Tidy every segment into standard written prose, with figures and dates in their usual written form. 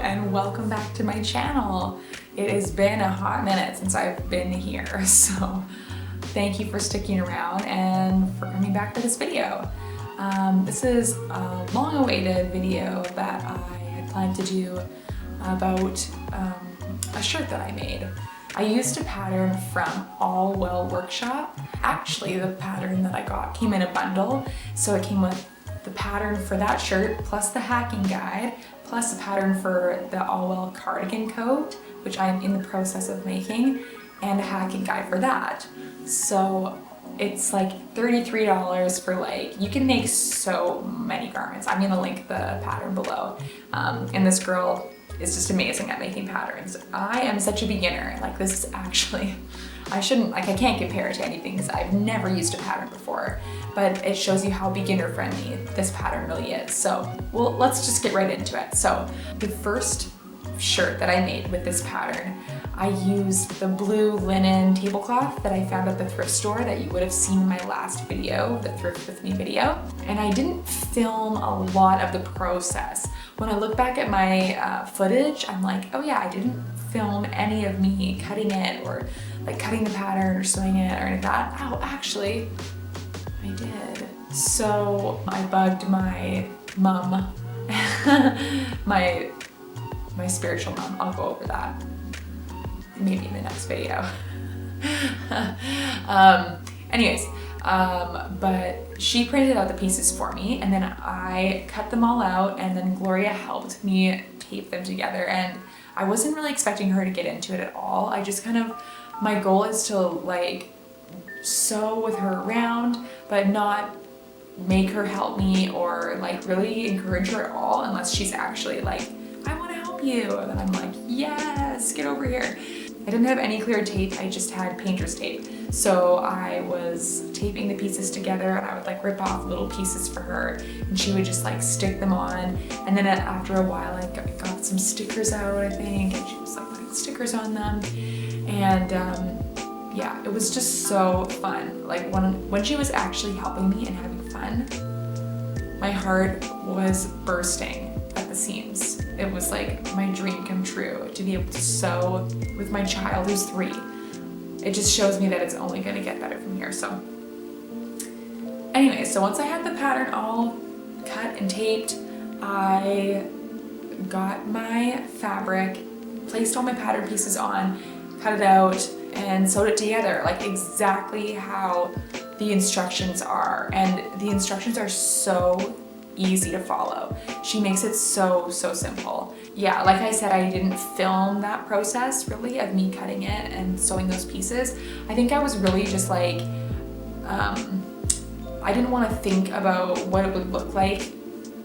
and welcome back to my channel. It has been a hot minute since I've been here, so thank you for sticking around and for coming back to this video. This is a long-awaited video that I had planned to do about a shirt that I made. I used a pattern from AllWell workshop. Actually, the pattern that I got came in a bundle, so it came with the pattern for that shirt, plus the hacking guide, plus a pattern for the AllWell cardigan coat, which I'm in the process of making, and a hacking guide for that. So it's like $33 for like, you can make so many garments. I'm gonna link the pattern below. And this girl is just amazing at making patterns. I am such a beginner. Like, this is actually, I can't compare it to anything because I've never used a pattern before, but it shows you how beginner friendly this pattern really is. So, well, let's just get right into it. So the first shirt that I made with this pattern, I used the blue linen tablecloth that I found at the thrift store that you would have seen in my last video, the Thrift With Me video. And I didn't film a lot of the process. When I look back at my footage, I'm like, oh yeah, I didn't film any of me cutting it or like cutting the pattern or sewing it or anything like that. Oh, actually, I did. So I bugged my mom, my spiritual mom. I'll go over that maybe in the next video. But she printed out the pieces for me, and then I cut them all out, and then Gloria helped me tape them together. And I wasn't really expecting her to get into it at all. I just kind of, my goal is to like sew with her around, but not make her help me or like really encourage her at all unless she's actually like, I want to help you. And then I'm like, yes, get over here. I didn't have any clear tape, I just had painter's tape. So I was taping the pieces together, and I would like rip off little pieces for her, and she would just like stick them on. And then after a while, I got some stickers out, I think, and she was like putting stickers on them. And yeah, it was just so fun. Like when she was actually helping me and having fun, my heart was bursting at the seams. It was like my dream come true to be able to sew with my child who's 3. It just shows me that it's only gonna get better from here. So anyway, so once I had the pattern all cut and taped, I got my fabric, placed all my pattern pieces on, cut it out, and sewed it together like exactly how the instructions are. And the instructions are so easy to follow. She makes it so simple. Yeah, like I said, I didn't film that process really of me cutting it and sewing those pieces. I think I was really just like, I didn't want to think about what it would look like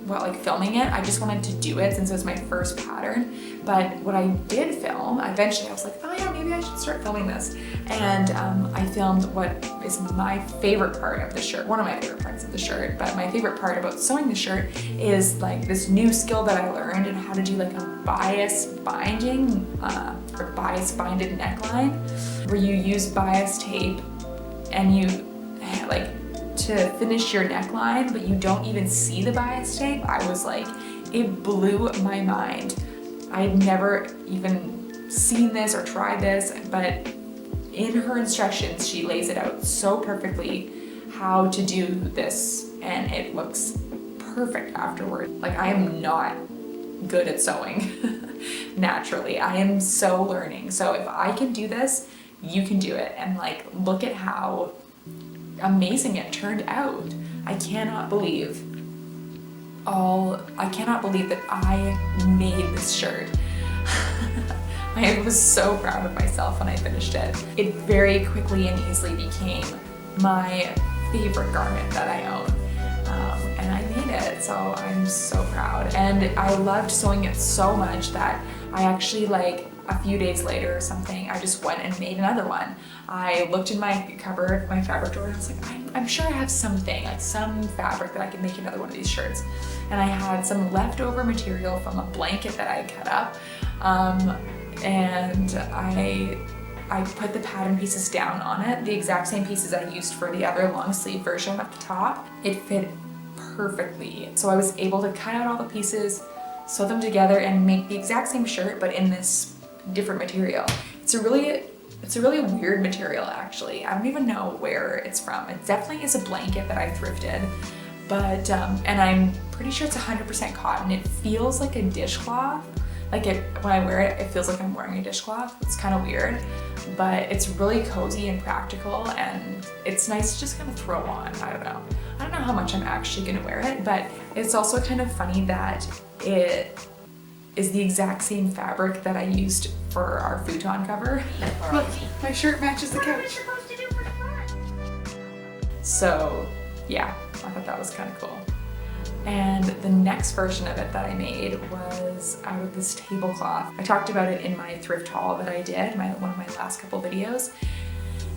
while like filming it. I just wanted to do it since it was my first pattern. But what I did film, eventually I was like, oh yeah, maybe I should start filming this. And I filmed what is my favorite part of the shirt, one of my favorite parts of the shirt, but my favorite part about sewing the shirt is like this new skill that I learned and how to do like a bias binding or bias binded neckline, where you use bias tape and you like to finish your neckline, but you don't even see the bias tape. I was like, it blew my mind. I had never even seen this or tried this, but in her instructions, she lays it out so perfectly how to do this, and it looks perfect afterward. Like, I am not good at sewing naturally. I am so learning. So if I can do this, you can do it. And like, look at how amazing it turned out. I cannot believe that I made this shirt. I was so proud of myself when I finished it. It very quickly and easily became my favorite garment that I own. And I made it, so I'm so proud. And I loved sewing it so much that I actually, like, a few days later or something, I just went and made another one. I looked in my cupboard, my fabric drawer, and I was like, I'm sure I have something, like some fabric that I can make another one of these shirts. And I had some leftover material from a blanket that I cut up, and I put the pattern pieces down on it, the exact same pieces I used for the other long sleeve version at the top. It fit perfectly. So I was able to cut out all the pieces, sew them together and make the exact same shirt, but in this different material. It's a really weird material actually. I don't even know where it's from. It definitely is a blanket that I thrifted, but, and I'm pretty sure it's 100% cotton. It feels like a dishcloth. Like when I wear it, it feels like I'm wearing a dishcloth. It's kind of weird, but it's really cozy and practical, and it's nice to just kind of throw on. I don't know how much I'm actually gonna wear it, but it's also kind of funny that it is the exact same fabric that I used for our futon cover. Look, my shirt matches the couch. So yeah, I thought that was kind of cool. And the next version of it that I made was out of this tablecloth. I talked about it in my thrift haul that I did, one of my last couple videos,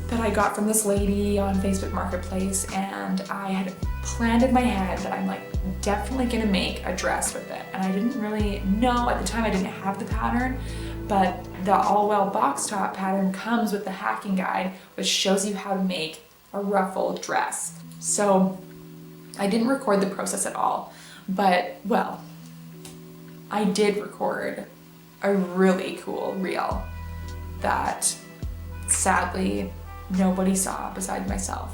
that I got from this lady on Facebook Marketplace, and I had planned in my head that I'm like definitely gonna make a dress with it. And I didn't really know, at the time I didn't have the pattern, but the AllWell box top pattern comes with the hacking guide, which shows you how to make a ruffled dress. So I didn't record the process at all, but well, I did record a really cool reel that sadly nobody saw besides myself.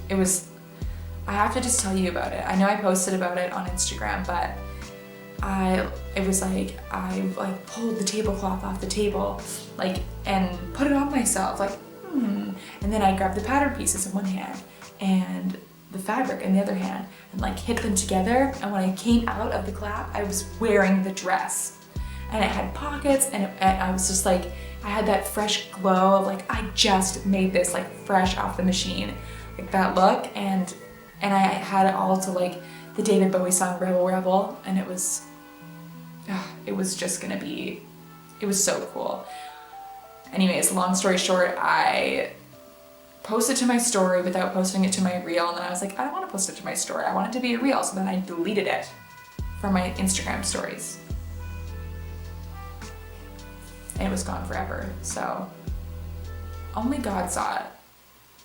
I have to just tell you about it. I know I posted about it on Instagram, but I pulled the tablecloth off the table, and put it on myself, and then I grabbed the pattern pieces in one hand and the fabric in the other hand, and hit them together. And when I came out of the clap, I was wearing the dress, and it had pockets, and I was just I had that fresh glow of I just made this fresh off the machine, that look, and I had it all to the David Bowie song Rebel Rebel, and it was just gonna be, it was so cool. Anyways, long story short, I posted to my story without posting it to my reel, and then I was like, I don't want to post it to my story, I want it to be a reel, so then I deleted it from my Instagram stories. And it was gone forever, so only God saw it.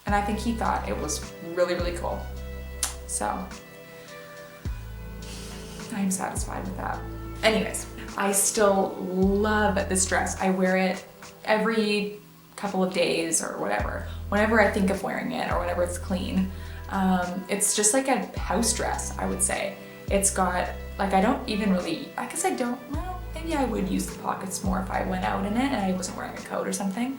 And I think he thought it was really, really cool. So I'm satisfied with that. Anyways, I still love this dress. I wear it every couple of days or whatever, whenever I think of wearing it or whenever it's clean. It's just like a house dress, I would say. It's got, I don't even really, I guess I don't, well, maybe I would use the pockets more if I went out in it and I wasn't wearing a coat or something,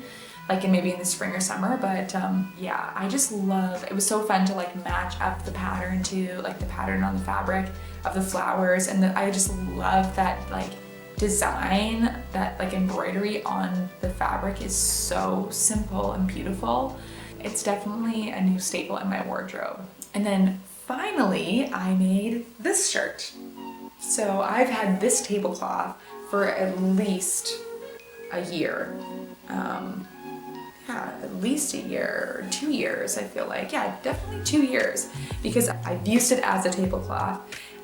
maybe in the spring or summer, but yeah, I just love, it was so fun to match up the pattern to the pattern on the fabric of the flowers, and I just love that design, that embroidery on the fabric is so simple and beautiful. It's definitely a new staple in my wardrobe. And then finally, I made this shirt. So I've had this tablecloth for at least a year. Yeah, at least a year or 2 years, I feel like. Yeah, definitely 2 years, because I've used it as a tablecloth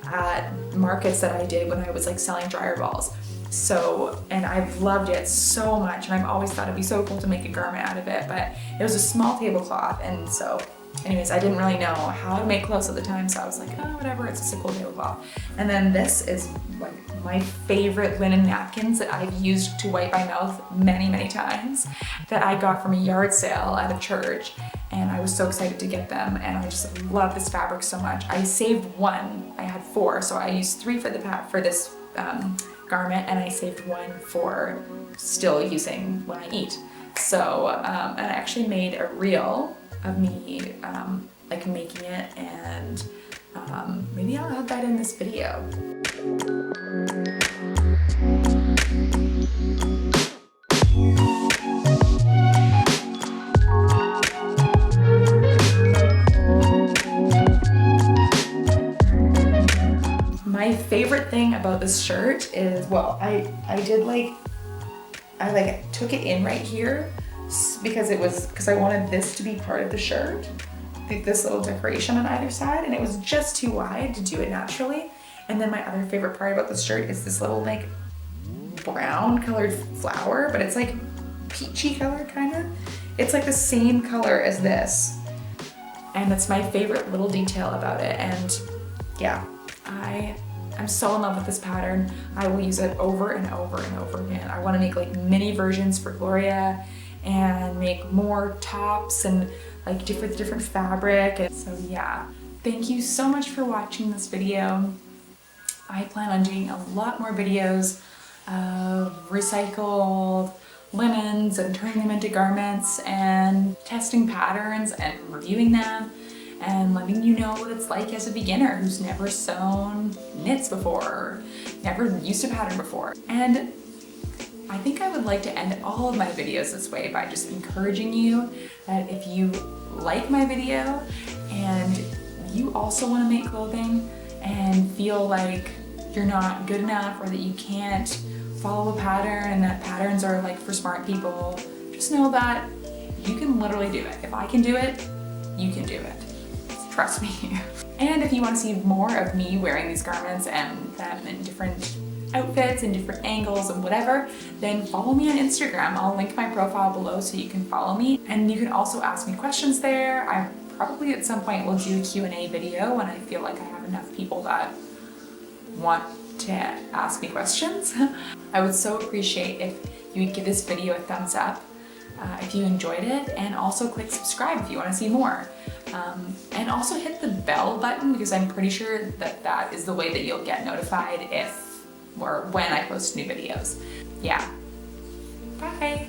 at markets that I did when I was selling dryer balls. So, and I've loved it so much, and I've always thought it'd be so cool to make a garment out of it, but it was a small tablecloth, and so anyways, I didn't really know how to make clothes at the time, so I was like, oh, whatever, it's just a cool tablecloth. And then this is my favorite linen napkins that I've used to wipe my mouth many, many times, that I got from a yard sale at a church, and I was so excited to get them, and I just love this fabric so much. I saved one, I had 4, so I used 3 for this garment, and I saved 1 for still using when I eat. So, and I actually made a reel of me making it, and maybe I'll add that in this video. My favorite thing about this shirt is, well, I took it in right here because I wanted this to be part of the shirt, this little decoration on either side, and it was just too wide to do it naturally. And then my other favorite part about this shirt is this little brown colored flower, but it's peachy color kind of. It's the same color as this, and it's my favorite little detail about it. And yeah, I I'm so in love with this pattern. I will use it over and over and over again. I want to make like mini versions for Gloria and make more tops and like different fabric. And so yeah, thank you so much for watching this video. I plan on doing a lot more videos of recycled linens and turning them into garments and testing patterns and reviewing them and letting you know what it's like as a beginner who's never sewn knits before or never used a pattern before. And I think I would like to end all of my videos this way by just encouraging you that if you like my video and you also want to make clothing and feel like you're not good enough or that you can't follow a pattern and that patterns are like for smart people, just know that you can literally do it. If I can do it, you can do it. Trust me. And if you want to see more of me wearing these garments and them in different outfits and different angles and whatever, then follow me on Instagram. I'll link my profile below so you can follow me. And you can also ask me questions there. I probably at some point will do a Q&A video when I feel like I have enough people that want to ask me questions. I would so appreciate if you would give this video a thumbs up if you enjoyed it, and also click subscribe if you want to see more. And also hit the bell button because I'm pretty sure that that is the way that you'll get notified if or when I post new videos. Yeah. Bye.